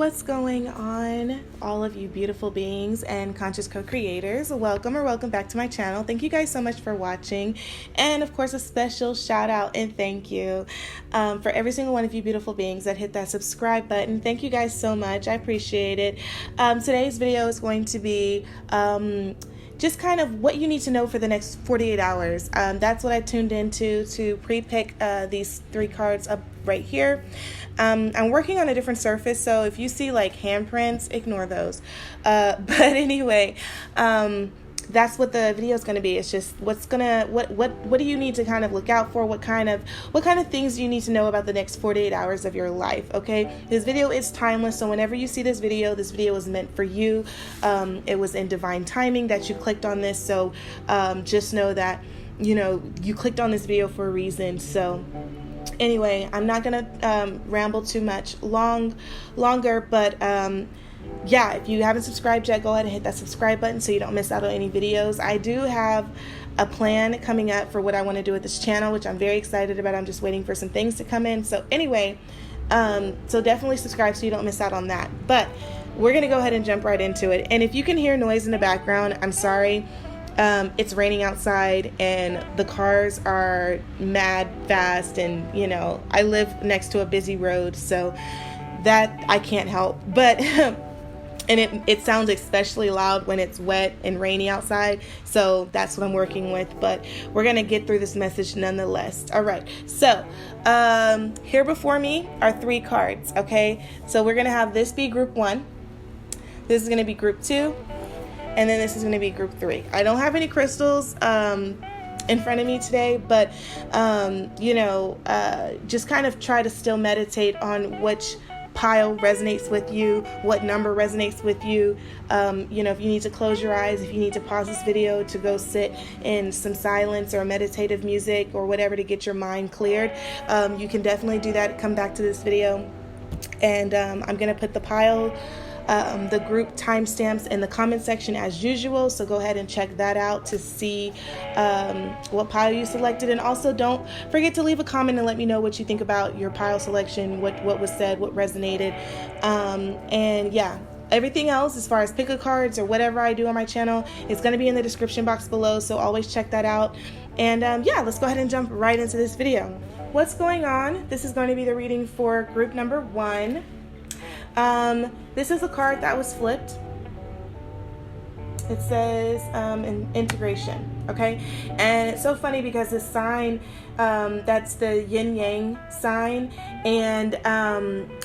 What's going on, all of you beautiful beings and conscious co-creators? Welcome back to my channel. Thank you guys so much for watching, and of course a special shout out and thank you for every single one of you beautiful beings that hit that subscribe button. Thank you guys so much. I appreciate it. Today's video is going to be just kind of what you need to know for the next 48 hours. That's what I tuned into to pre-pick these 3 cards up right here. I'm working on a different surface, so if you see like handprints, ignore those. But anyway, that's what the video is going to be. It's just what do you need to kind of look out for? What kind of things do you need to know about the next 48 hours of your life? Okay, this video is timeless, so whenever you see this video is meant for you. It was in divine timing that you clicked on this, so just know that you clicked on this video for a reason. So anyway, I'm not gonna ramble too much longer, but yeah, if you haven't subscribed yet, go ahead and hit that subscribe button so you don't miss out on any videos. I do have a plan coming up for what I want to do with this channel, which I'm very excited about. I'm just waiting for some things to come in. So anyway, so definitely subscribe so you don't miss out on that. But we're gonna go ahead and jump right into it. And if you can hear noise in the background, I'm sorry. It's raining outside and the cars are mad fast, and I live next to a busy road, so that I can't help. But and it sounds especially loud when it's wet and rainy outside, so that's what I'm working with. But we're gonna get through this message nonetheless. All right, so here before me are 3 cards. Okay, so we're gonna have this be group 1, this is gonna be group 2, and then this is going to be group 3. I don't have any crystals in front of me today, but just kind of try to still meditate on which pile resonates with you, what number resonates with you. If you need to close your eyes, if you need to pause this video to go sit in some silence or meditative music or whatever to get your mind cleared, you can definitely do that. Come back to this video, and I'm going to put the pile the group timestamps in the comment section as usual, so go ahead and check that out to see what pile you selected. And also don't forget to leave a comment and let me know what you think about your pile selection, what was said, what resonated, and yeah, everything else as far as pick a cards or whatever I do on my channel is going to be in the description box below, so always check that out. And yeah, let's go ahead and jump right into this video. What's going on? This is going to be the reading for group number 1. This is a card that was flipped. It says integration, okay? And it's so funny because this sign, that's the yin yang sign, and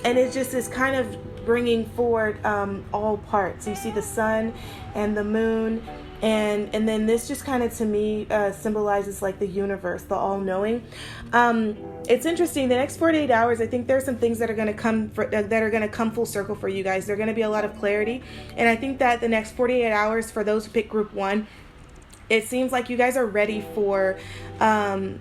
it just is kind of bringing forward all parts. You see the sun and the moon, and then this just kind of, to me, symbolizes like the universe, the all-knowing. It's interesting. The next 48 hours, I think there's some things that are going to come full circle for you guys. There's going to be a lot of clarity, and I think that the next 48 hours for those who pick group 1, it seems like you guys are ready for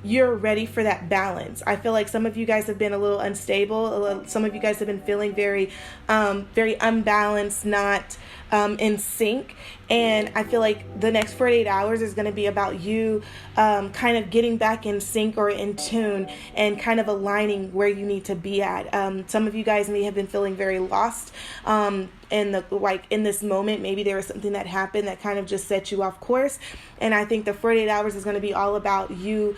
you're ready for that balance. I feel like some of you guys have been a little unstable. Some of you guys have been feeling very unbalanced, not in sync. And I feel like the next 48 hours is going to be about you kind of getting back in sync or in tune and kind of aligning where you need to be at. Some of you guys may have been feeling very lost in this moment. Maybe there was something that happened that kind of just set you off course. And I think the 48 hours is going to be all about you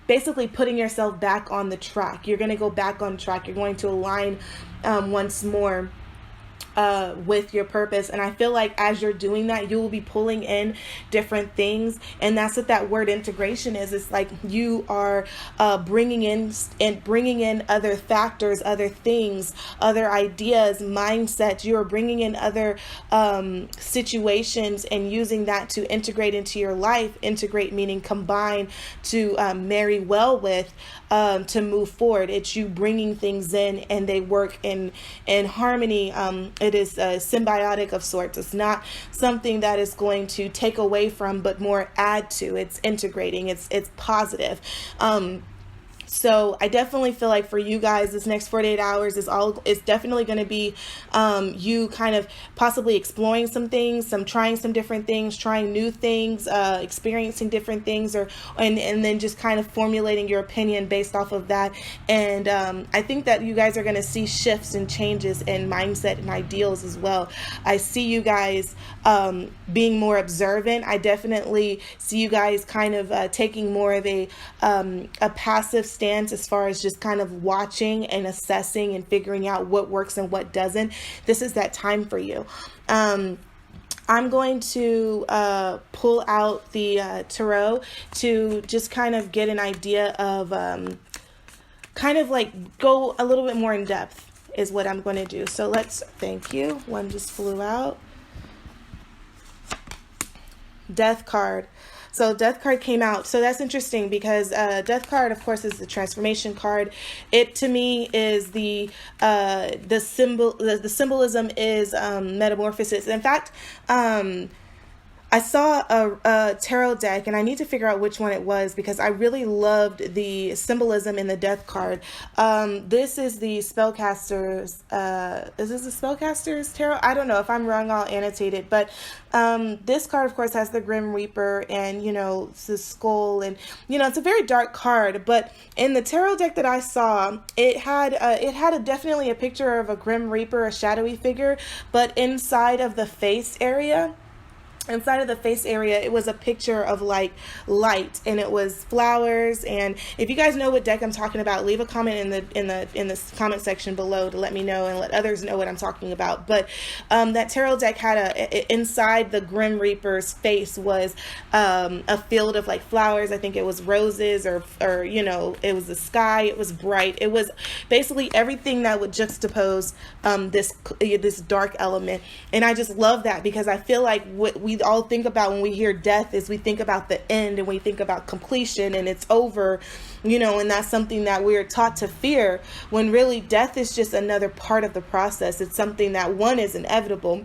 basically putting yourself back on the track. You're going to go back on track. You're going to align once more with your purpose. And I feel like as you're doing that, you will be pulling in different things, and that's what that word integration is. It's like you are bringing in other factors, other things, other ideas, mindsets. You are bringing in other situations and using that to integrate into your life. Integrate meaning combine, to marry well with, to move forward. It's you bringing things in and they work in harmony. It is symbiotic of sorts. It's not something that is going to take away from, but more add to. It's integrating. It's positive. So I definitely feel like for you guys, this next 48 hours is definitely going to be you kind of possibly exploring some things, trying some different things, trying new things, experiencing different things, and then just kind of formulating your opinion based off of that. And I think that you guys are going to see shifts and changes in mindset and ideals as well. I see you guys being more observant. I definitely see you guys kind of taking more of a passive stance as far as just kind of watching and assessing and figuring out what works and what doesn't. This is that time for you. I'm going to pull out the tarot to just kind of get an idea of kind of like go a little bit more in depth is what I'm going to do. So thank you. One just flew out. Death card. So Death card came out. So that's interesting because Death card, of course, is the transformation card. It to me is the symbolism is metamorphosis. In fact, I saw a tarot deck, and I need to figure out which one it was because I really loved the symbolism in the Death card. This is the Spellcasters. Is this the Spellcasters tarot? I don't know. If I'm wrong, I'll annotate it. But this card, of course, has the Grim Reaper and, it's the skull. And, it's a very dark card. But in the tarot deck that I saw, it had definitely a picture of a Grim Reaper, a shadowy figure. But inside of the face area, it was a picture of like light, and it was flowers. And if you guys know what deck I'm talking about, leave a comment in the comment section below to let me know and let others know what I'm talking about. But that tarot deck had inside the Grim Reaper's face was a field of like flowers. I think it was roses or it was the sky. It was bright. It was basically everything that would juxtapose this dark element. And I just love that because I feel like what we all think about when we hear death is we think about the end, and we think about completion and it's over, and that's something that we're taught to fear, when really death is just another part of the process. It's something that, one, is inevitable,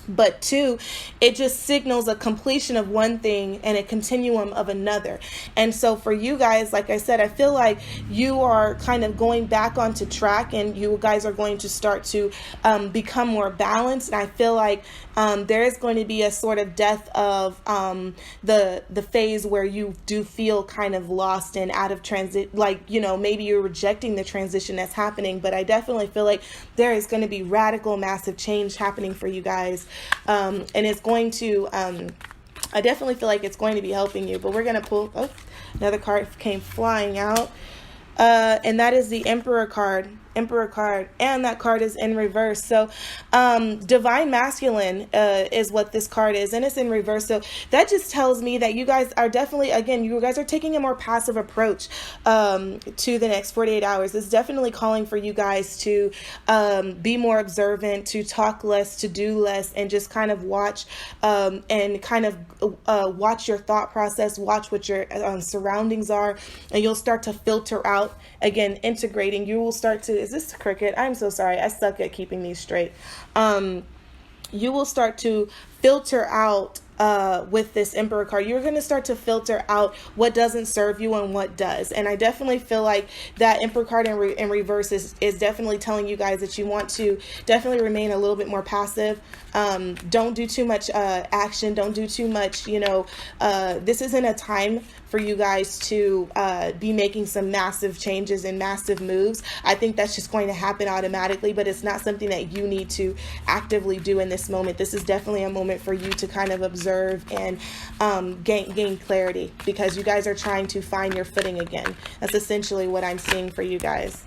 but two, it just signals a completion of one thing and a continuum of another. And so for you guys, like I said, I feel like you are kind of going back onto track, and you guys are going to start to become more balanced. And I feel like there is going to be a sort of death of the phase where you do feel kind of lost and out of transit, like, maybe you're rejecting the transition that's happening. But I definitely feel like there is going to be radical, massive change happening for you guys. And it's going to, I definitely feel like it's going to be helping you. But we're going to pull, another card came flying out. And that is the Emperor card. And that card is in reverse. So divine masculine is what this card is, and it's in reverse. So that just tells me that you guys are definitely, again, you guys are taking a more passive approach to the next 48 hours. It's definitely calling for you guys to be more observant, to talk less, to do less, and just kind of watch and kind of watch your thought process, watch what your surroundings are, and you'll start to filter out, again, integrating. You will start to, is this Cricut? I'm so sorry. I suck at keeping these straight. You will start to filter out with this Emperor card. You're going to start to filter out what doesn't serve you and what does. And I definitely feel like that Emperor card in reverse is definitely telling you guys that you want to definitely remain a little bit more passive. Don't do too much action. Don't do too much, this isn't a time for you guys to be making some massive changes and massive moves. I think that's just going to happen automatically, but it's not something that you need to actively do in this moment. This is definitely a moment for you to kind of observe and gain clarity, because you guys are trying to find your footing again. That's essentially what I'm seeing for you guys.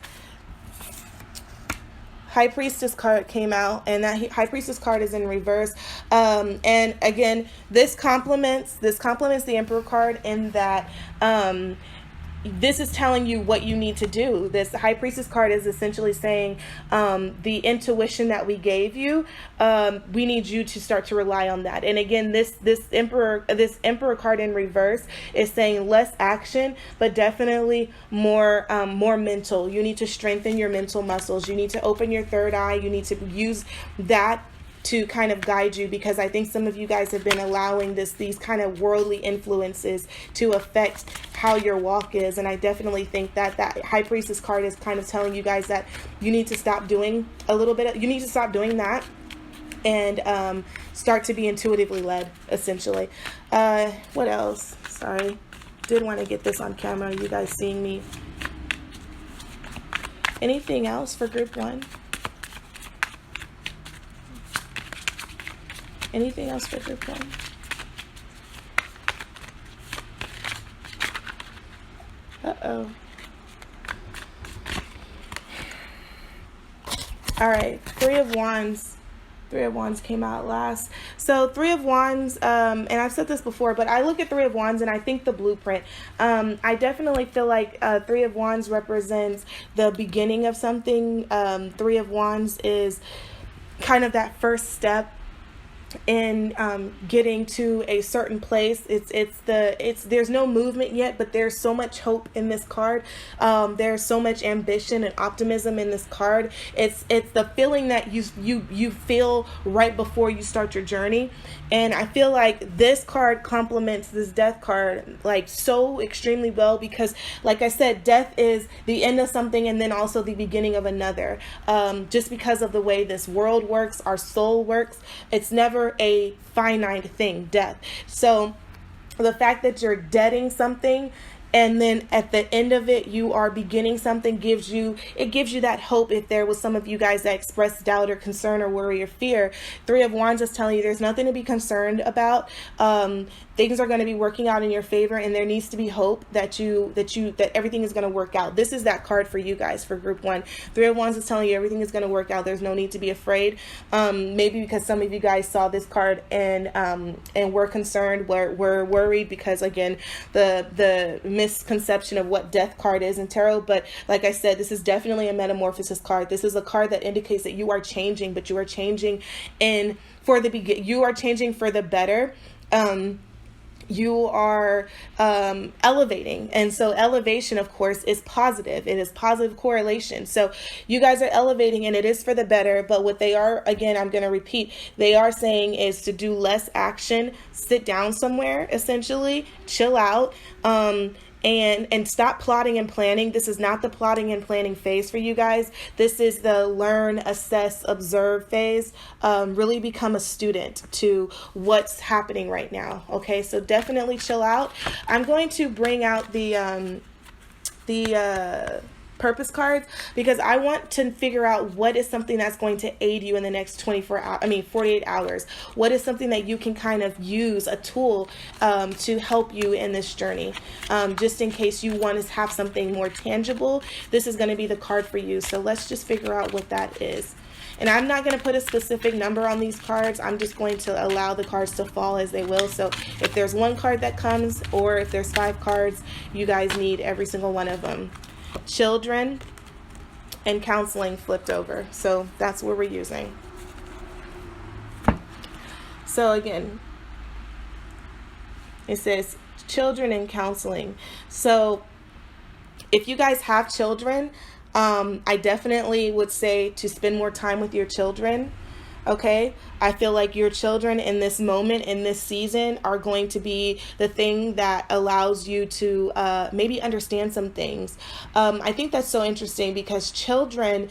High Priestess card came out, and that High Priestess card is in reverse. And again, this complements the Emperor card in that this is telling you what you need to do. This High Priestess card is essentially saying the intuition that we gave you, we need you to start to rely on that. And again, this Emperor card in reverse is saying less action, but definitely more mental. You need to strengthen your mental muscles. You need to open your third eye. You need to use that to kind of guide you, because I think some of you guys have been allowing these kind of worldly influences to affect how your walk is. And I definitely think that that High Priestess card is kind of telling you guys that you need to stop doing you need to stop doing that and start to be intuitively led, essentially. What else? Sorry. Did want to get this on camera, you guys seeing me. Anything else for group 1? Anything else for group 1? Uh-oh. All right, Three of Wands. Three of Wands came out last. So Three of Wands, and I've said this before, but I look at Three of Wands and I think the blueprint. I definitely feel like Three of Wands represents the beginning of something. Three of Wands is kind of that first step in getting to a certain place. There's no movement yet, but there's so much hope in this card. There's so much ambition and optimism in this card. It's the feeling that you feel right before you start your journey. And I feel like this card complements this death card like so extremely well, because like I said, death is the end of something and then also the beginning of another. Just because of the way this world works, our soul works, it's never a finite thing, death. So the fact that you're deading something and then at the end of it you are beginning something gives you that hope. If there was some of you guys that expressed doubt or concern or worry or fear, Three of Wands is telling you there's nothing to be concerned about. Things are going to be working out in your favor, and there needs to be hope that everything is going to work out. This is that card for you guys for group 1. Three of Wands is telling you everything is going to work out. There's no need to be afraid. Maybe because some of you guys saw this card and were concerned, were worried, because again, the misconception of what death card is in tarot. But like I said, this is definitely a metamorphosis card. This is a card that indicates that you are changing, but you are changing you are changing for the better. You are elevating, and so elevation, of course, is positive. It is positive correlation. So you guys are elevating, and it is for the better. But what they are, again, I'm going to repeat, they are saying is to do less action, sit down somewhere, essentially, chill out, and stop plotting and planning. This is not the plotting and planning phase for you guys. This is the learn, assess, observe phase. Really become a student to what's happening right now. Okay, so definitely chill out. I'm going to bring out the purpose cards, because I want to figure out what is something that's going to aid you in the next 48 hours. What is something that you can kind of use, a tool to help you in this journey, just in case you want to have something more tangible. This is going to be the card for you. So let's just figure out what that is. And I'm not going to put a specific number on these cards. I'm just going to allow the cards to fall as they will. So if there's one card that comes, or if there's 5 cards, you guys need every single one of them. Children and counseling flipped over. So that's what we're using. So again, it says children and counseling. So if you guys have children, I definitely would say to spend more time with your children. Okay, I feel like your children in this moment, in this season, are going to be the thing that allows you to maybe understand some things. I think that's so interesting, because children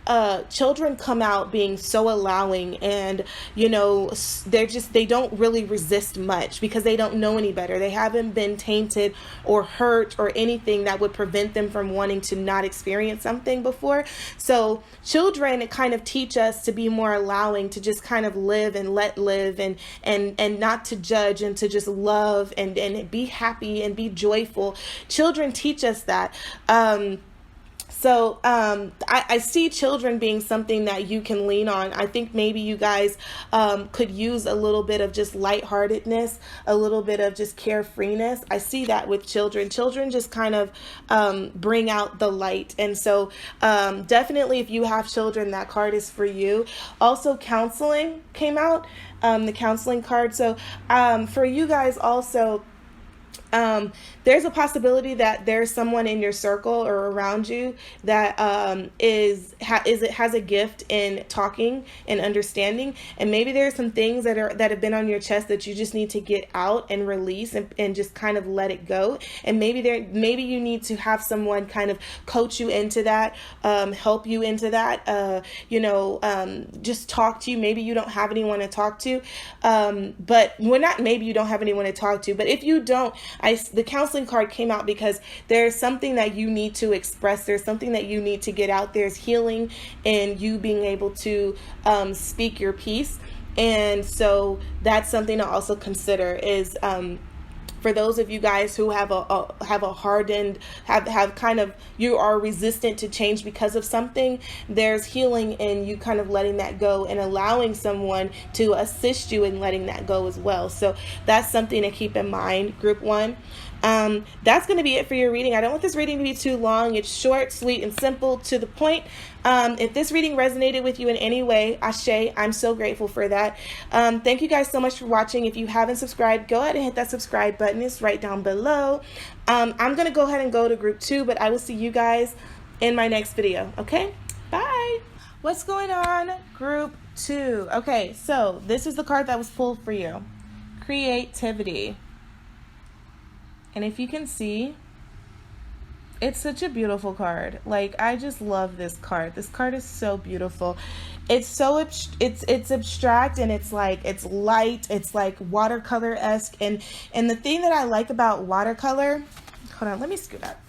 come out being so allowing, and they don't really resist much because they don't know any better. They haven't been tainted or hurt or anything that would prevent them from wanting to not experience something before. So children kind of teach us to be more allowing, to just kind of live and let live, and not to judge, and to just love and be happy and be joyful. Children teach us that. So I see children being something that you can lean on. I think maybe you guys could use a little bit of just lightheartedness, a little bit of just carefreeness. I see that with children. Children just kind of bring out the light. And so definitely if you have children, that card is for you. Also, counseling came out, the counseling card. So for you guys also, there's a possibility that there's someone in your circle or around you that has a gift in talking and understanding, and maybe there's some things that have been on your chest that you just need to get out and release and just kind of let it go. And maybe you need to have someone kind of coach you into that, help you into that, just talk to you. Maybe you don't have anyone to talk to, but not maybe you don't have anyone to talk to, but if you don't, the counseling card came out because there's something that you need to express. There's something that you need to get out. There's healing in you being able to speak your piece. And so that's something to also consider is for those of you guys who have a hardened, have kind of, you are resistant to change because of something, there's healing in you kind of letting that go and allowing someone to assist you in letting that go as well. So that's something to keep in mind, group 1. That's going to be it for your reading. I don't want this reading to be too long. It's short, sweet, and simple, to the point. If this reading resonated with you in any way, Ashe, I'm so grateful for that. Thank you guys so much for watching. If you haven't subscribed, go ahead and hit that subscribe button. It's right down below. I'm going to go ahead and go to group 2, but I will see you guys in my next video. Okay? Bye. What's going on, group 2? Okay, so this is the card that was pulled for you. Creativity. And if you can see, it's such a beautiful card. Like, I just love this card. This card is so beautiful. It's so it's abstract, and it's like, it's light. It's like watercolor-esque. And the thing that I like about watercolor, hold on, let me scoot up.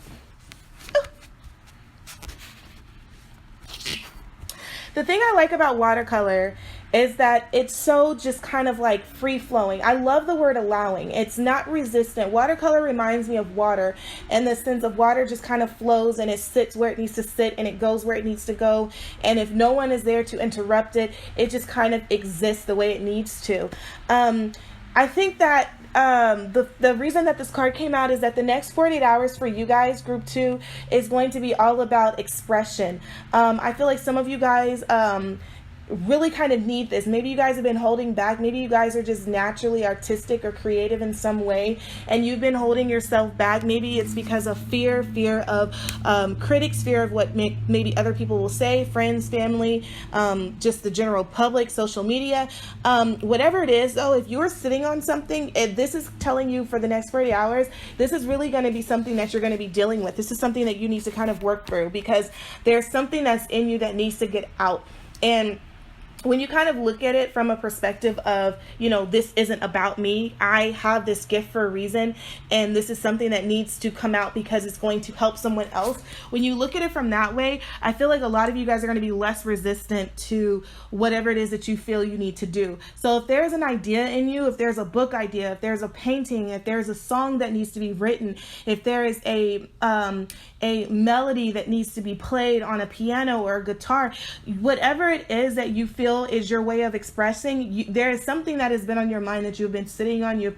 The thing I like about watercolor is that it's so just kind of like free-flowing. I love the word allowing. It's not resistant. Watercolor reminds me of water, in the sense of water just kind of flows and it sits where it needs to sit and it goes where it needs to go. And if no one is there to interrupt it, it just kind of exists the way it needs to. I think that the reason that this card came out is that the next 48 hours for you guys, group 2, is going to be all about expression. I feel like some of you guys really kind of need this. Maybe you guys have been holding back. Maybe you guys are just naturally artistic or creative in some way, and you've been holding yourself back. Maybe it's because of fear of critics, fear of what maybe other people will say, friends, family, just the general public, social media, whatever it is. Though, if you're sitting on something, this is telling you for the next 40 hours, this is really going to be something that you're going to be dealing with. This is something that you need to kind of work through, because there's something that's in you that needs to get out. And when you kind of look at it from a perspective of, this isn't about me, I have this gift for a reason, and this is something that needs to come out because it's going to help someone else. When you look at it from that way, I feel like a lot of you guys are going to be less resistant to whatever it is that you feel you need to do. So if there's an idea in you, if there's a book idea, if there's a painting, if there's a song that needs to be written, if there is a melody that needs to be played on a piano or a guitar, whatever it is that you feel is your way of expressing, there is something that has been on your mind that you've been sitting on, you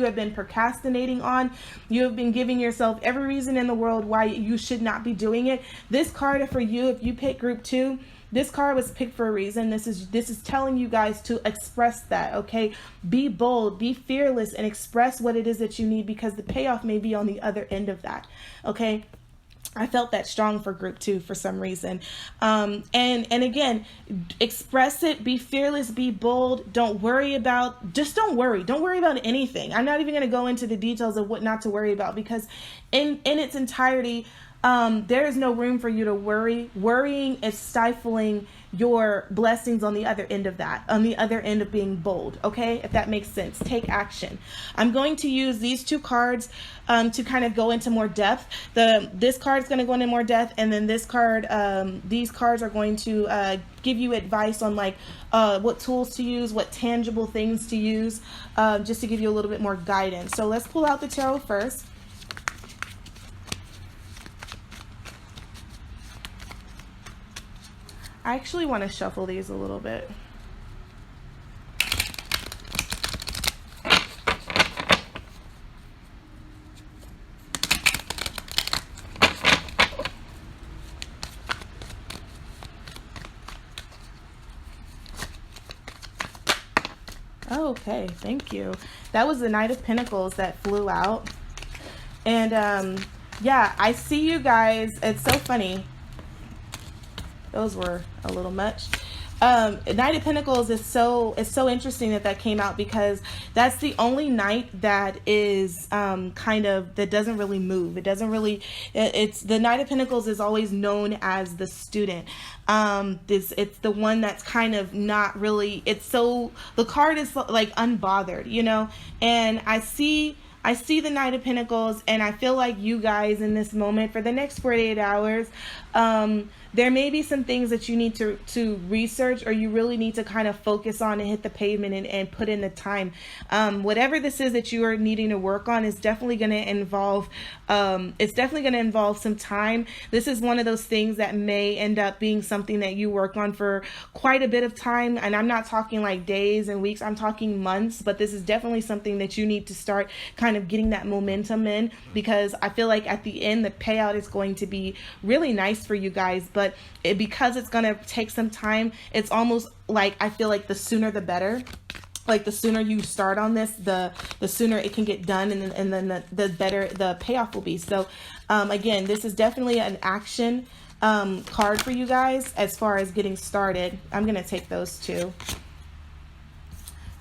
have been procrastinating on, you have been giving yourself every reason in the world why you should not be doing it. This card for you, if you pick group 2, this card was picked for a reason. This is telling you guys to express that, okay? Be bold, be fearless, and express what it is that you need, because the payoff may be on the other end of that, okay? I felt that strong for group 2 for some reason. And again, express it, be fearless, be bold. Don't worry about anything. I'm not even going to go into the details of what not to worry about, because in its entirety, there is no room for you to worry. Worrying is stifling your blessings on the other end of that, on the other end of being bold, okay? If that makes sense, take action. I'm going to use these 2 cards to kind of go into more depth. This card is going to go into more depth, and then this card, these cards are going to give you advice on like what tools to use, what tangible things to use, just to give you a little bit more guidance. So let's pull out the tarot first. I actually want to shuffle these a little bit. Okay, thank you. That was the Knight of Pentacles that flew out. And yeah, I see you guys. It's so funny. Those were a little much. Knight of Pentacles is it's so interesting that came out, because that's the only knight that is kind of, that doesn't really move. It doesn't really, it's the Knight of Pentacles is always known as the student. It's the one that's kind of not really, it's so, the card is like unbothered, you know. And I see the Knight of Pentacles, and I feel like you guys in this moment for the next 48 hours, there may be some things that you need to research, or you really need to kind of focus on and hit the pavement and put in the time. Whatever this is that you are needing to work on is definitely going to involve, some time. This is one of those things that may end up being something that you work on for quite a bit of time. And I'm not talking like days and weeks, I'm talking months, but this is definitely something that you need to start kind of getting that momentum in, because I feel like at the end, the payout is going to be really nice for you guys. But because it's going to take some time, it's almost like, I feel like the sooner the better. Like the sooner you start on this, the sooner it can get done, and then the better the payoff will be. So again, this is definitely an action card for you guys as far as getting started. I'm going to take those two.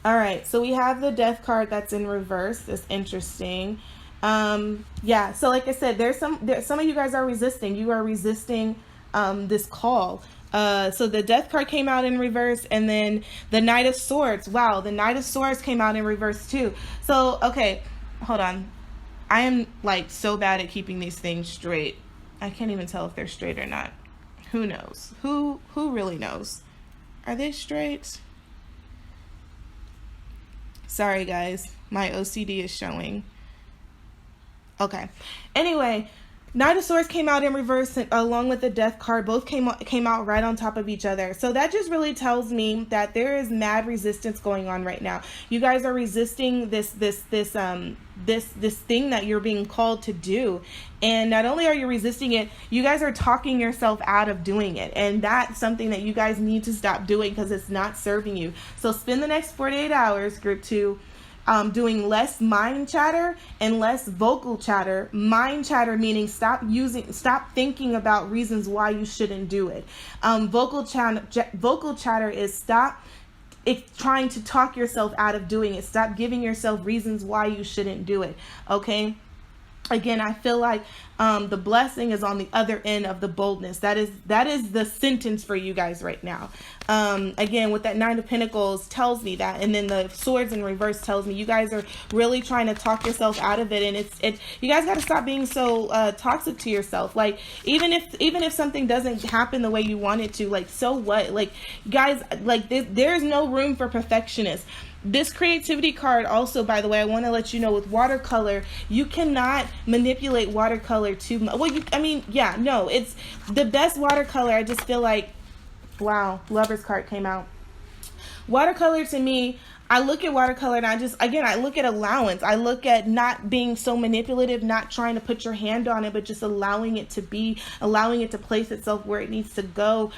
All right, so we have the Death card that's in reverse. It's interesting. Yeah, so like I said, there's some of you guys are resisting. You are resisting this call. So the Death card came out in reverse, and then the Knight of Swords. Wow, the Knight of Swords came out in reverse too. So, okay, hold on. I am like so bad at keeping these things straight. I can't even tell if they're straight or not. Who knows? Who really knows? Are they straight? Sorry guys, my OCD is showing. Okay. Anyway, Knight of Swords came out in reverse along with the Death card. Both came out right on top of each other. So that just really tells me that there is mad resistance going on right now. You guys are resisting this thing that you're being called to do. And not only are you resisting it, you guys are talking yourself out of doing it. And that's something that you guys need to stop doing, because it's not serving you. So spend the next 48 hours, group 2, doing less mind chatter and less vocal chatter. Mind chatter meaning stop thinking about reasons why you shouldn't do it. Vocal chatter is stop trying to talk yourself out of doing it. Stop giving yourself reasons why you shouldn't do it. Okay. Again, I feel like the blessing is on the other end of the boldness. That is the sentence for you guys right now. Again, with that Nine of Pentacles tells me that, and then the Swords in reverse tells me you guys are really trying to talk yourself out of it. And you guys got to stop being so toxic to yourself. Like even if something doesn't happen the way you want it to, like so what? Like guys, like there's no room for perfectionists. This creativity card also, by the way, I want to let you know with watercolor, you cannot manipulate watercolor too much. Well, it's the best watercolor. I just feel like, wow, Lover's card came out. Watercolor to me, I look at watercolor and I look at allowance. I look at not being so manipulative, not trying to put your hand on it, but just allowing it to place itself where it needs to go.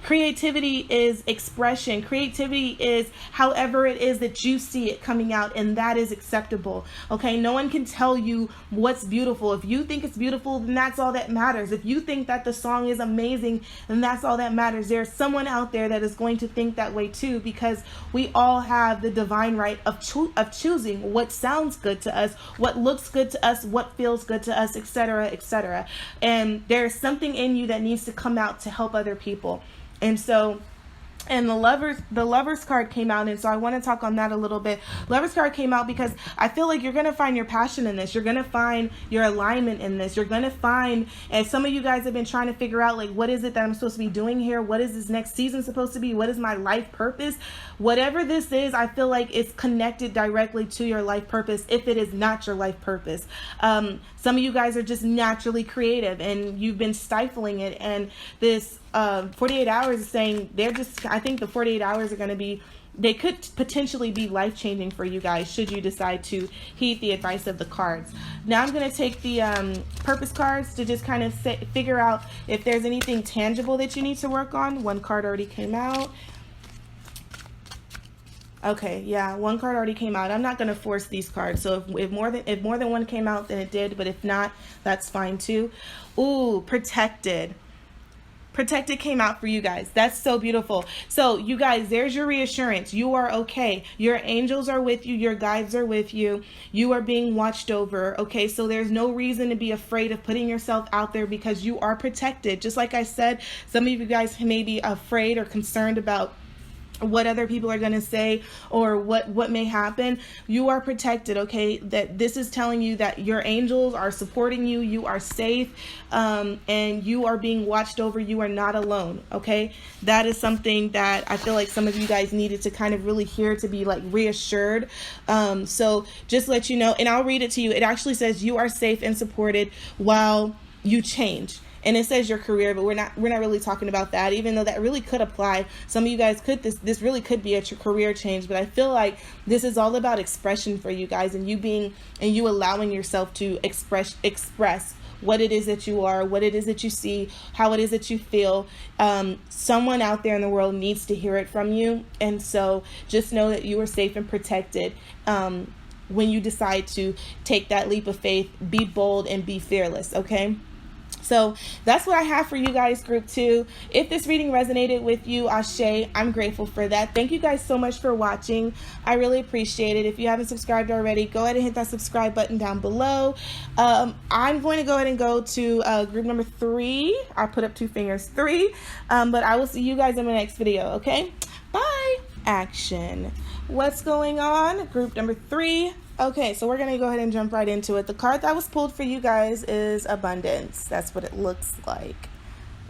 Creativity is expression. Creativity is however it is that you see it coming out, and that is acceptable. Okay, no one can tell you what's beautiful. If you think it's beautiful, then that's all that matters. If you think that the song is amazing, then that's all that matters. There's someone out there that is going to think that way too, because we all have the divine right of choosing what sounds good to us, what looks good to us, what feels good to us, etc., etc. And there's something in you that needs to come out to help other people. And so, and the lovers card came out, and so I want to talk on that a little bit. Lovers card came out because I feel like you're going to find your passion in this. You're going to find your alignment in this. You're going to find, and some of you guys have been trying to figure out, like, what is it that I'm supposed to be doing here? What is this next season supposed to be? What is my life purpose? Whatever this is, I feel like it's connected directly to your life purpose if it is not your life purpose. Some of you guys are just naturally creative and you've been stifling it, and this 48 hours is saying I think the 48 hours are going to be, they could potentially be life-changing for you guys should you decide to heed the advice of the cards. Now I'm going to take the purpose cards to just kind of figure out if there's anything tangible that you need to work on. One card already came out. Okay, yeah, one card already came out. I'm not gonna force these cards. So if more than one came out, then it did. But if not, that's fine too. Ooh, protected. Protected came out for you guys. That's so beautiful. So you guys, there's your reassurance. You are okay. Your angels are with you. Your guides are with you. You are being watched over. Okay, so there's no reason to be afraid of putting yourself out there because you are protected. Just like I said, some of you guys may be afraid or concerned about what other people are going to say or what may happen. You are protected. Okay, that this is telling you that your angels are supporting you. You are safe, and you are being watched over. You are not alone. Okay, that is something that I feel like some of you guys needed to kind of really hear, to be like reassured. So just let you know, and I'll read it to you. It actually says you are safe and supported while you change. And it says your career, but we're not really talking about that, even though that really could apply. Some of you guys could, this really could be a career change, but I feel like this is all about expression for you guys, and you allowing yourself to express what it is that you are, what it is that you see, how it is that you feel. Someone out there in the world needs to hear it from you. And so just know that you are safe and protected. When you decide to take that leap of faith, be bold and be fearless. Okay. So that's what I have for you guys, group 2. If this reading resonated with you, Ashe, I'm grateful for that. Thank you guys so much for watching. I really appreciate it. If you haven't subscribed already, go ahead and hit that subscribe button down below. I'm going to go ahead and go to group number 3. I put up 2 fingers, 3. But I will see you guys in my next video, okay? Bye. Action. What's going on? Group number 3. Okay, so we're going to go ahead and jump right into it. The card that was pulled for you guys is abundance. That's what it looks like.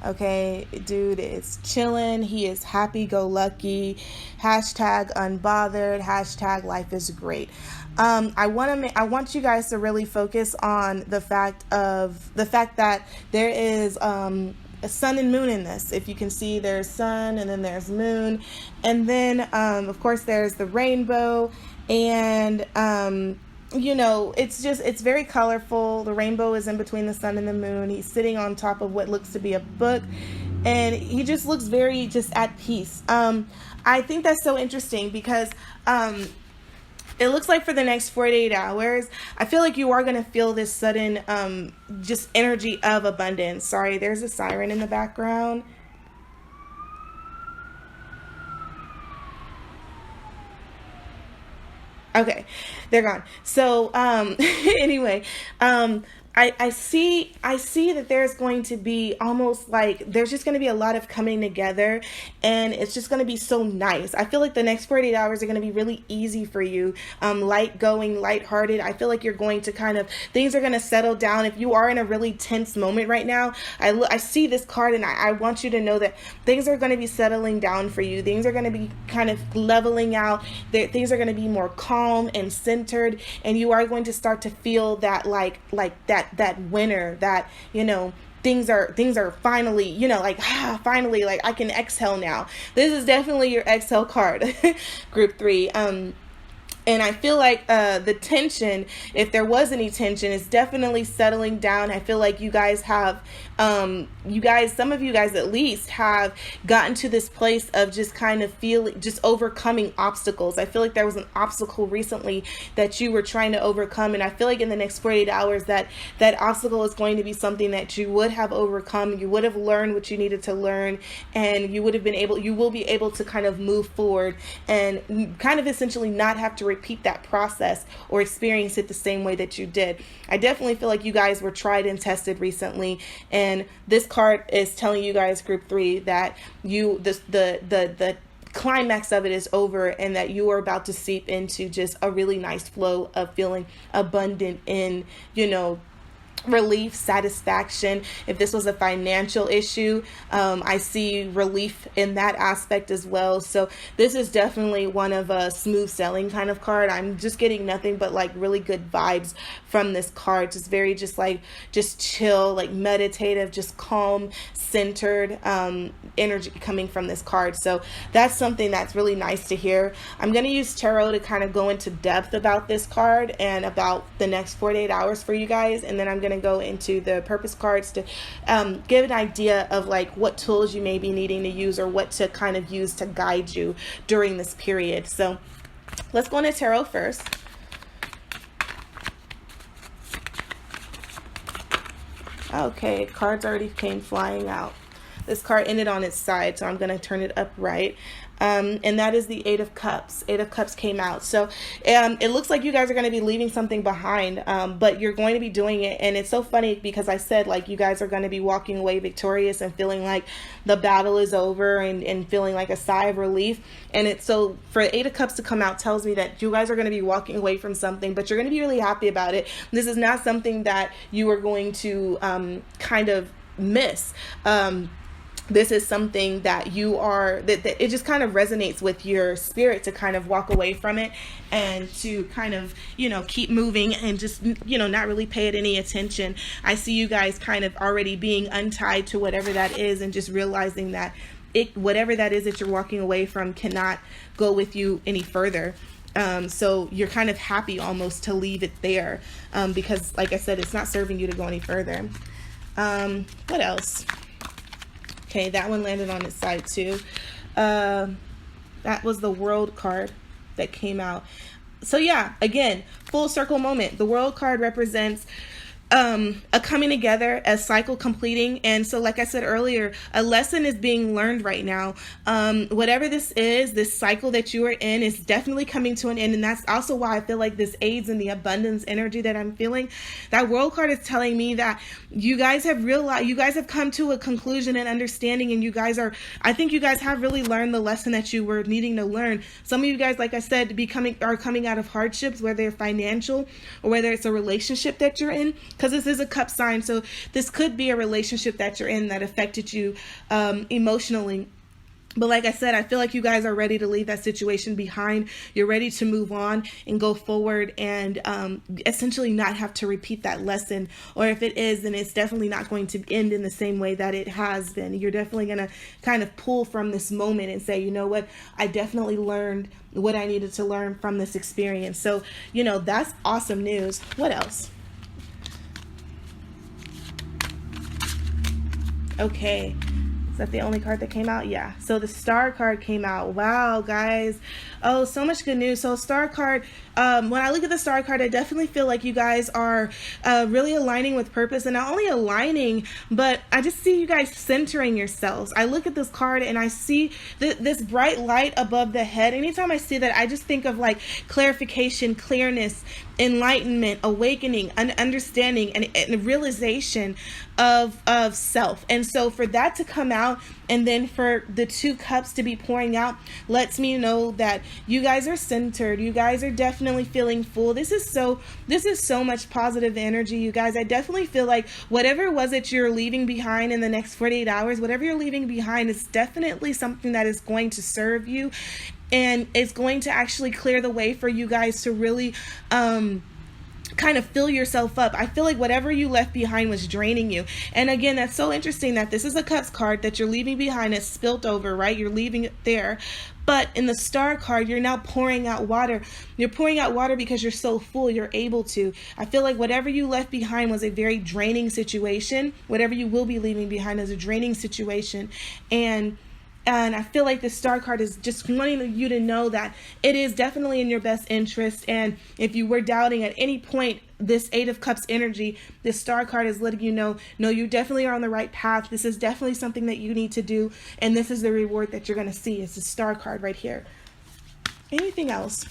Okay, dude is chilling. He is happy-go-lucky. Hashtag unbothered. Hashtag life is great. I want you guys to really focus on the fact that there is a sun and moon in this. If you can see, there's sun and then there's moon, and then of course there's the rainbow. And it's very colorful. The rainbow is in between the sun and the moon. He's sitting on top of what looks to be a book, and he just looks very just at peace. I think that's so interesting because it looks like for the next 48 hours, I feel like you are going to feel this sudden just energy of abundance. Sorry, there's a siren in the background. Okay, they're gone. So anyway, I see that there's going to be almost like there's just going to be a lot of coming together, and it's just going to be so nice. I feel like the next 48 hours are going to be really easy for you, lighthearted. I feel like you're going to things are going to settle down. If you are in a really tense moment right now, I see this card, and I want you to know that things are going to be settling down for you. Things are going to be kind of leveling out. Things are going to be more calm and centered, and you are going to start to feel that that winner, that things are finally, finally, like I can exhale now. This is definitely your exhale card. Group 3. And I feel like the tension, if there was any tension, is definitely settling down. I feel like you guys have, some of you guys at least have gotten to this place of just kind of just overcoming obstacles. I feel like there was an obstacle recently that you were trying to overcome. And I feel like in the next 48 hours that obstacle is going to be something that you would have overcome. You would have learned what you needed to learn, and you will be able to kind of move forward and kind of essentially not have to repeat that process or experience it the same way that you did. I definitely feel like you guys were tried and tested recently, and this card is telling you guys, group 3, that the climax of it is over, and that you are about to seep into just a really nice flow of feeling abundant in relief, satisfaction. If this was a financial issue, I see relief in that aspect as well. So this is definitely one of a smooth sailing kind of card. I'm just getting nothing but like really good vibes from this card. Just very just chill, like meditative, just calm, centered energy coming from this card. So that's something that's really nice to hear. I'm going to use tarot to kind of go into depth about this card and about the next 48 hours for you guys, and then I'm going to go into the purpose cards to give an idea of like what tools you may be needing to use or what to kind of use to guide you during this period. So Let's go into tarot first. Okay, cards already came flying out. This card ended on its side, so I'm going to turn it upright. And that is the Eight of Cups. Eight of Cups came out. So it looks like you guys are going to be leaving something behind, but you're going to be doing it. And it's so funny because I said, like, you guys are going to be walking away victorious and feeling like the battle is over and feeling like a sigh of relief. And it's so for Eight of Cups to come out tells me that you guys are going to be walking away from something, but you're going to be really happy about it. This is not something that you are going to kind of miss. This is something that you are, that it just kind of resonates with your spirit to kind of walk away from it and to kind of, keep moving and just, not really pay it any attention. I see you guys kind of already being untied to whatever that is and just realizing that whatever that is that you're walking away from cannot go with you any further. So you're kind of happy almost to leave it there because, like I said, it's not serving you to go any further. What else? Okay, that one landed on its side too. That was the World card that came out. So yeah, again, full circle moment. The World card represents a coming together, a cycle completing. And so, like I said earlier, a lesson is being learned right now. Whatever this is, this cycle that you are in is definitely coming to an end. And that's also why I feel like this aids in the abundance energy that I'm feeling. That World card is telling me that you guys have realized, you guys have come to a conclusion and understanding, and I think you guys have really learned the lesson that you were needing to learn. Some of you guys, like I said, are coming out of hardships, whether they're financial or whether it's a relationship that you're in. Because this is a cup sign, so this could be a relationship that you're in that affected you emotionally. But like I said, I feel like you guys are ready to leave that situation behind. You're ready to move on and go forward and essentially not have to repeat that lesson. Or if it is, then it's definitely not going to end in the same way that it has been. You're definitely going to kind of pull from this moment and say, you know what, I definitely learned what I needed to learn from this experience. So, that's awesome news. What else? Okay, is that the only card that came out? Yeah, so the Star card came out. Wow, guys. Oh, so much good news. So Star card, when I look at the Star card, I definitely feel like you guys are really aligning with purpose, and not only aligning, but I just see you guys centering yourselves. I look at this card and I see this bright light above the head. Anytime I see that, I just think of like clarification, clearness, enlightenment, awakening, understanding, and realization of self. And so for that to come out, and then for the two cups to be pouring out, lets me know that you guys are centered. You guys are definitely feeling full. This is so much positive energy, you guys. I definitely feel like whatever it was that you're leaving behind in the next 48 hours, whatever you're leaving behind is definitely something that is going to serve you. And it's going to actually clear the way for you guys to really kind of fill yourself up. I feel like whatever you left behind was draining you. And again, that's so interesting that this is a Cups card that you're leaving behind. It's spilt over, right? You're leaving it there. But in the Star card, you're now pouring out water. You're pouring out water because you're so full, you're able to. I feel like whatever you left behind was a very draining situation. Whatever you will be leaving behind is a draining situation. And I feel like the Star card is just wanting you to know that it is definitely in your best interest. And if you were doubting at any point this Eight of Cups energy, this Star card is letting you know, no, you definitely are on the right path. This is definitely something that you need to do. And this is the reward that you're going to see. It's the Star card right here. Anything else?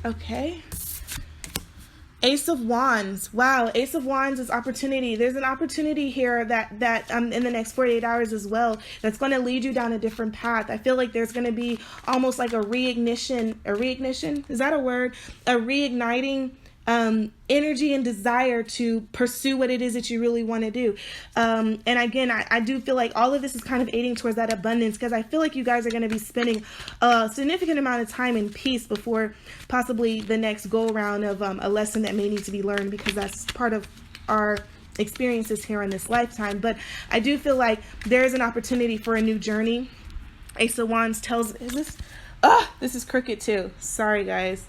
Okay. Ace of Wands. Wow, Ace of Wands is opportunity. There's an opportunity here that in the next 48 hours as well that's going to lead you down a different path. I feel like there's going to be almost like a reignition. A reignition? Is that a word? A reigniting energy and desire to pursue what it is that you really want to do. And again, I do feel like all of this is kind of aiding towards that abundance, because I feel like you guys are going to be spending a significant amount of time in peace before possibly the next go around of a lesson that may need to be learned, because that's part of our experiences here in this lifetime. But I do feel like there is an opportunity for a new journey. Ace of Wands tells, this is crooked too. Sorry guys.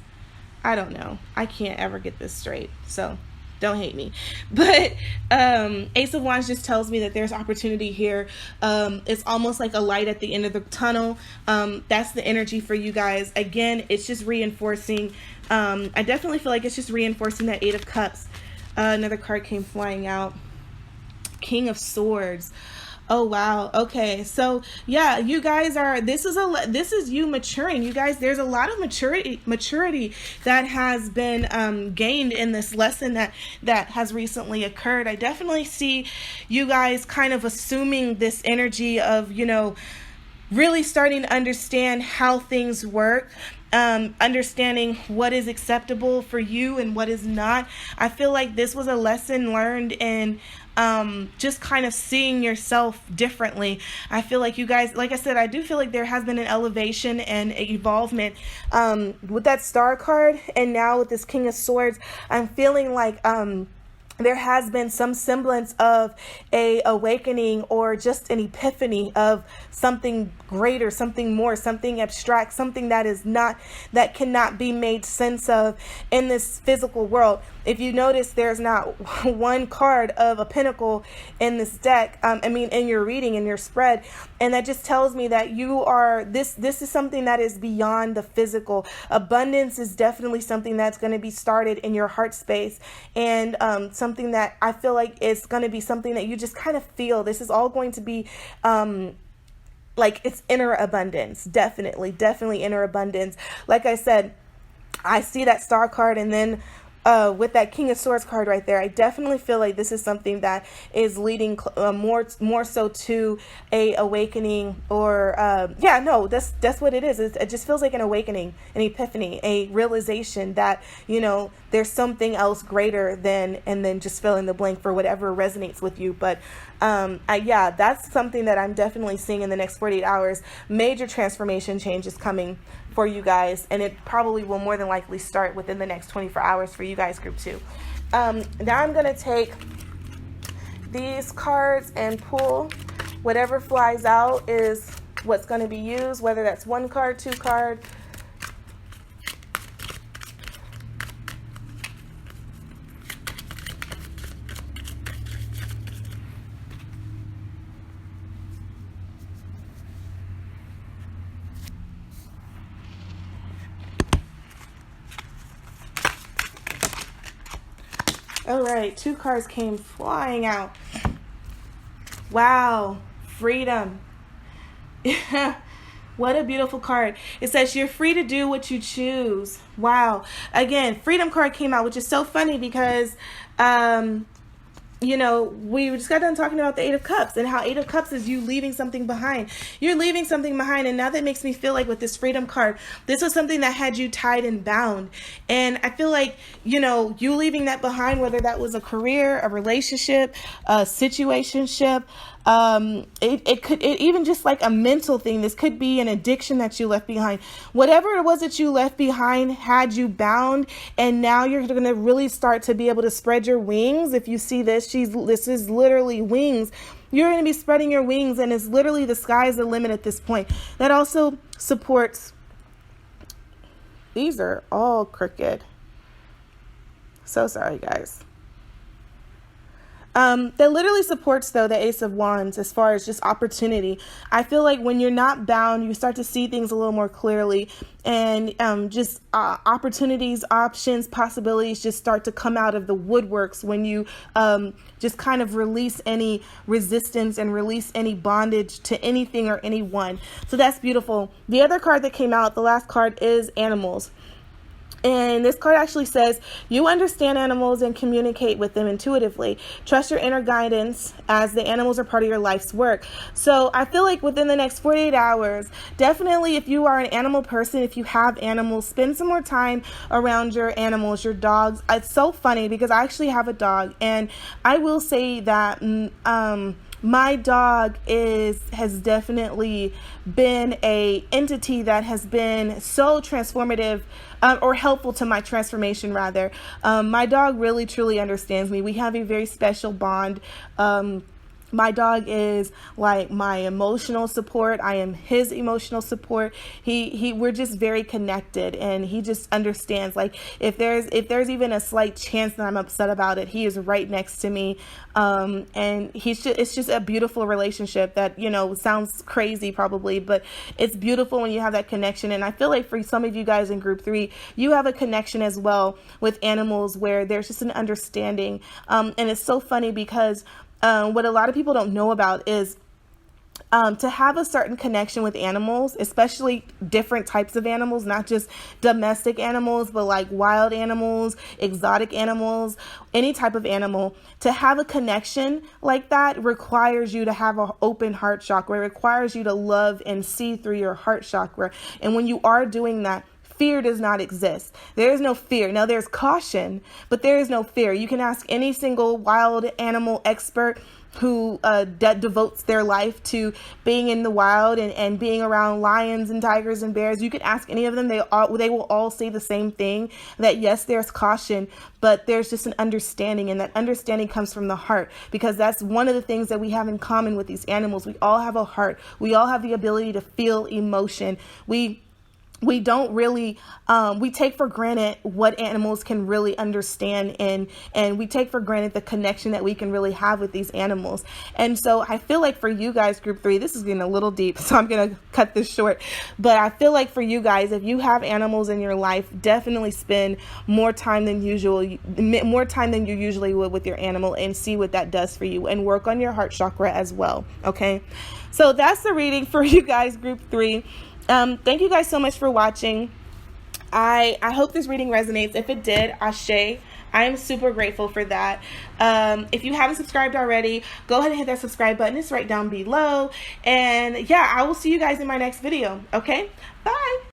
I don't know. I can't ever get this straight. So Don't hate me. But Ace of Wands just tells me that there's opportunity here. It's almost like a light at the end of the tunnel. That's the energy for you guys. Again, it's just reinforcing. I definitely feel like it's just reinforcing that Eight of Cups. Another card came flying out. King of Swords. Oh wow. Okay. So yeah, you guys are, this is you maturing. You guys, there's a lot of maturity that has been gained in this lesson that has recently occurred. I definitely see you guys kind of assuming this energy of, you know, really starting to understand how things work. Understanding what is acceptable for you and what is not. I feel like this was a lesson learned in just kind of seeing yourself differently. I feel like you guys, like I said, I do feel like there has been an elevation and evolvement with that Star card, and now with this King of Swords, I'm feeling like there has been some semblance of a awakening or just an epiphany of something greater, something more, something abstract, something that cannot be made sense of in this physical world. If you notice, there's not one card of a pentacle in this deck, in your reading, in your spread. And that just tells me that you are, this is something that is beyond the physical. Abundance is definitely something that's going to be started in your heart space, and something that I feel like is going to be something that you just kind of feel. This is all going to be like it's inner abundance. Definitely inner abundance. Like I said, I see that Star card, and then with that King of Swords card right there, I definitely feel like this is something that is leading more so to a awakening, or that's what it is. It just feels like an awakening, an epiphany, a realization that, you know, there's something else greater than, and then just fill in the blank for whatever resonates with you. But that's something that I'm definitely seeing in the next 48 hours. Major transformation change is coming for you guys, and it probably will more than likely start within the next 24 hours for you guys, group 2. Now I'm going to take these cards and pull whatever flies out is what's going to be used, whether that's 1 card, 2 card. All right, 2 cards came flying out. Wow, freedom. What a beautiful card. It says you're free to do what you choose. Wow. Again, freedom card came out, which is so funny because you know, we just got done talking about the Eight of Cups and how Eight of Cups is you leaving something behind. You're leaving something behind, and now that makes me feel like with this freedom card, this was something that had you tied and bound. And I feel like, you know, you leaving that behind, whether that was a career, a relationship, a situationship, it even just like a mental thing. This could be an addiction that you left behind. Whatever it was that you left behind had you bound, and now you're going to really start to be able to spread your wings. If you see this, this is literally wings. You're going to be spreading your wings, and it's literally the sky's the limit at this point. That also supports, these are all crooked. So sorry, guys. That literally supports, though, the Ace of Wands as far as just opportunity. I feel like when you're not bound, you start to see things a little more clearly, and just opportunities, options, possibilities just start to come out of the woodworks when you just kind of release any resistance and release any bondage to anything or anyone. So that's beautiful. The other card that came out, the last card, is animals. And this card actually says, you understand animals and communicate with them intuitively. Trust your inner guidance, as the animals are part of your life's work. So I feel like within the next 48 hours, definitely if you are an animal person, if you have animals, spend some more time around your animals, your dogs. It's so funny because I actually have a dog, and I will say that my dog has definitely been a entity that has been so transformative, or helpful to my transformation, rather. My dog really truly understands me. We have a very special bond. My dog is like my emotional support. I am his emotional support. We're just very connected, and he just understands. Like if there's even a slight chance that I'm upset about it, he is right next to me. And it's just a beautiful relationship that, you know, sounds crazy probably, but it's beautiful when you have that connection. And I feel like for some of you guys in group 3, you have a connection as well with animals where there's just an understanding. And it's so funny because what a lot of people don't know about is to have a certain connection with animals, especially different types of animals, not just domestic animals, but like wild animals, exotic animals, any type of animal. To have a connection like that requires you to have an open heart chakra. It requires you to love and see through your heart chakra. And when you are doing that, fear does not exist. There is no fear. Now there's caution, but there is no fear. You can ask any single wild animal expert who devotes their life to being in the wild and being around lions and tigers and bears. You can ask any of them. They will all say the same thing, that yes, there's caution, but there's just an understanding, and that understanding comes from the heart, because that's one of the things that we have in common with these animals. We all have a heart. We all have the ability to feel emotion. We don't really, we take for granted what animals can really understand, and we take for granted the connection that we can really have with these animals. And so I feel like for you guys, group 3, this is getting a little deep, so I'm going to cut this short. But I feel like for you guys, if you have animals in your life, definitely spend more time than usual, more time than you usually would with your animal, and see what that does for you, and work on your heart chakra as well. Okay. So that's the reading for you guys, group 3. Thank you guys so much for watching. I hope this reading resonates. If it did, ashe. I am super grateful for that. If you haven't subscribed already, go ahead and hit that subscribe button. It's right down below. And yeah, I will see you guys in my next video. Okay? Bye.